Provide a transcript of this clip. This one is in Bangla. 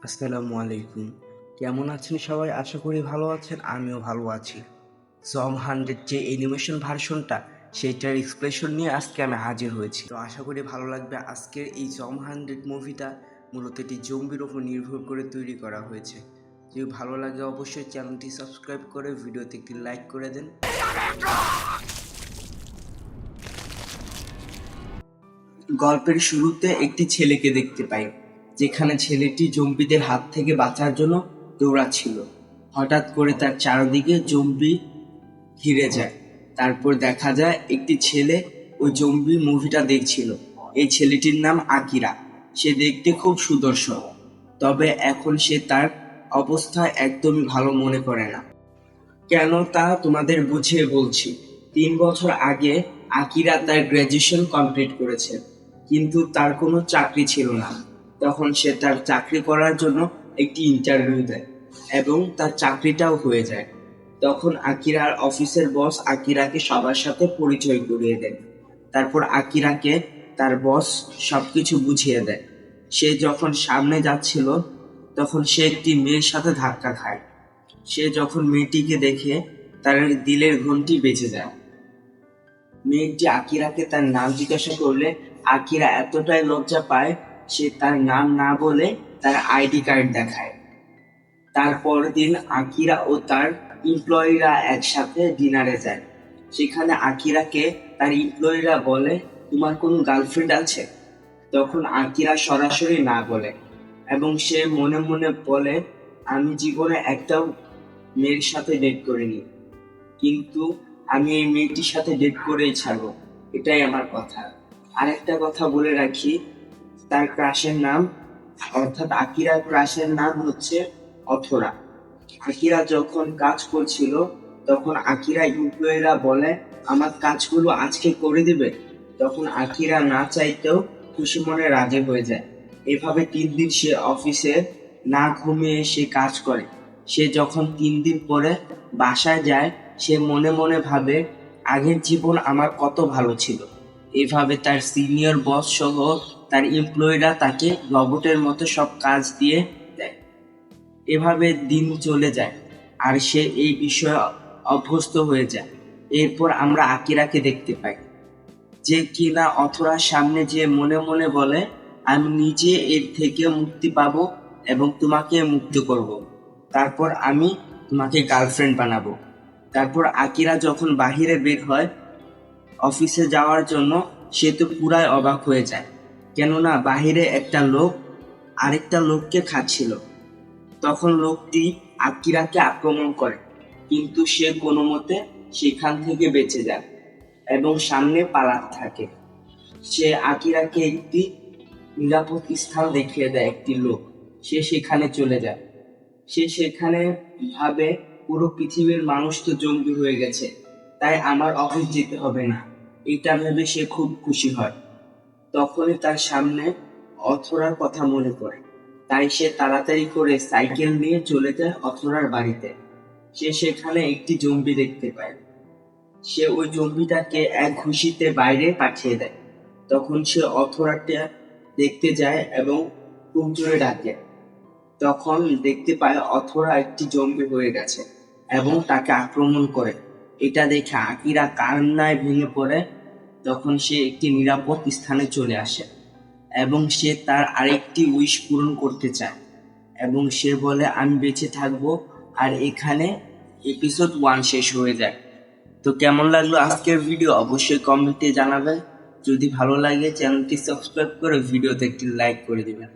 আসসালামু আলাইকুম। কেমন আছেন সবাই? আশা করি ভালো আছেন। আমিও ভালো আছি। জম 100 যে অ্যানিমেশন ভার্সনটা সেইটার এক্সপ্রেশন নিয়ে আজকে আমি হাজির হয়েছি। তো আশা করি ভালো লাগবে। আজকের এই জম 100 মুভিটা মূলত একটি জম্বির উপর নির্ভর করে তৈরি করা হয়েছে। যদি ভালো লাগে অবশ্যই চ্যানেলটি সাবস্ক্রাইব করে ভিডিওতে একটি লাইক করে দেন। গল্পের শুরুতে একটি ছেলেকে দেখতে পাই, যেখানে ছেলেটি জম্বিদের হাত থেকে বাঁচার জন্য দৌড়াচ্ছিল। হঠাৎ করে তার চারদিকে জম্বি ঘিরে যায়। তারপর দেখা যায় একটি ছেলে ওই জম্বি মুভিটা দেখছিল। এই ছেলেটির নাম আকিরা। সে দেখতে খুব সুদর্শন, তবে এখন সে তার অবস্থা একদমই ভালো মনে করে না। কেন তা তোমাদের বুঝিয়ে বলছি। 3 বছর আগে আকিরা তার গ্র্যাজুয়েশন কমপ্লিট করেছে, কিন্তু তার কোনো চাকরি ছিল না। তখন সে তার চাকরি করার জন্য একটি ইন্টারভিউ দেয় এবং তার চাকরিটাও হয়ে যায়। তখন আকিরার অফিসের বস আকিরাকে সবার সাথে পরিচয় করিয়ে দেয়। তারপর আকিরাকে তার বস সবকিছু বুঝিয়ে দেয়। সে যখন সামনে যাচ্ছিল তখন সে একটি মেয়ের সাথে ধাক্কা খায়। সে যখন মেয়েটিকে দেখে তার দিলের ঘন্টি বেজে যায়। মেয়েটি আকিরাকে তার নাম জিজ্ঞাসা করলে আকিরা এতটাই লজ্জা পায়, সে তার নাম না বলে তার আইডি কার্ড দেখায়। তারপর দিন আকিরা ও তার এমপ্লয়িরা একসাথে ডিনারে যায়। সেখানে আকিরাকে তার এমপ্লয়িরা বলে, তোমার কোনো গার্লফ্রেন্ড আছে? তখন আকিরা সরাসরি না বলে এবং সে মনে মনে বলে, আমি জীবনে একটাও মেয়ের সাথে ডেট করিনি, কিন্তু আমি এই মেয়েটির সাথে ডেট করেই ছাড়বো, এটাই আমার কথা। আরেকটা কথা বলে রাখি, তার ক্রাশের নাম অর্থাৎ আকিরার ক্রাশের নাম হচ্ছে অথরা। আকিরা যখন কাজ করছিল তখন আকিরা এমপ্লয়িরা বলে, আমার কাজগুলো আজকে করে দিবে। তখন আকিরা না চাইতেও খুশি মনে রাজি হয়ে যায়। এভাবে 3 দিন সে অফিসে না ঘুমিয়ে সে কাজ করে। সে যখন 3 দিন পরে বাসায় যায়, সে মনে মনে ভাবে, আগের জীবন আমার কত ভালো ছিল। এভাবে তার সিনিয়র বস সহ তার এমপ্লয়িরা তাকে রোবটের মতো সব কাজ দিয়ে দেয়। এভাবে দিন চলে যায় আর সে এই বিষয়ে অভ্যস্ত হয়ে যায়। এরপর আমরা আকিরাকে দেখতে পাই, যে কিনা অথরার সামনে যে মনে মনে বলে, আমি নিজে এর থেকে মুক্তি পাবো এবং তোমাকে মুক্ত করব। তারপর আমি তোমাকে গার্লফ্রেন্ড বানাবো। তারপর আকিরা যখন বাহিরে বের হয় অফিসে যাওয়ার জন্য, সে তো পুরাই অবাক হয়ে যায়, কেননা বাহিরে একটা লোক আরেকটা লোককে খাচ্ছিল। তখন লোকটি আকিরাকে আক্রমণ করে, কিন্তু সে কোনো মতে সেখান থেকে বেঁচে যায় এবং সামনে পালাতে থাকে। সে আকিরাকে একটি নিরাপদ স্থান দেখিয়ে দেয় একটি লোক। সে সেখানে চলে যায়। সে সেখানে ভাবে, পুরো পৃথিবীর মানুষ তো জঙ্গি হয়ে গেছে, তাই আমার অফিস যেতে হবে না। এটা ভেবে সে খুব খুশি হয়। তখনই তার সামনে অথরার কথা মনে পড়ে, তাই সে তাড়াতাড়ি করে সাইকেল নিয়ে চলে যায় অথরার বাড়িতে। সে সেখানে একটি জম্বি দেখতে পায়। সে ওই জম্বিটাকে এক ঘুষিতে বাইরে পাঠিয়ে দেয়। তখন সে অথরাটা দেখতে যায় এবং খুব জোরে ডাকে। তখন দেখতে পায় অথরা একটি জম্বি হয়ে গেছে এবং তাকে আক্রমণ করে। এটা দেখে আকিরা কান্নায় ভেঙে পড়ে। তখন সে একটি নিরাপদ স্থানে চলে আসে এবং সে তার আরেকটি উইশ পূরণ করতে চায় এবং সে বলে, আমি বেঁচে থাকবো। আর এখানে এপিসোড 1 শেষ হয়ে যায়। তো কেমন লাগলো আজকের ভিডিও অবশ্যই কমেন্টে জানাবেন। যদি ভালো লাগে চ্যানেলটি সাবস্ক্রাইব করে ভিডিওতে একটি লাইক করে দিবেন।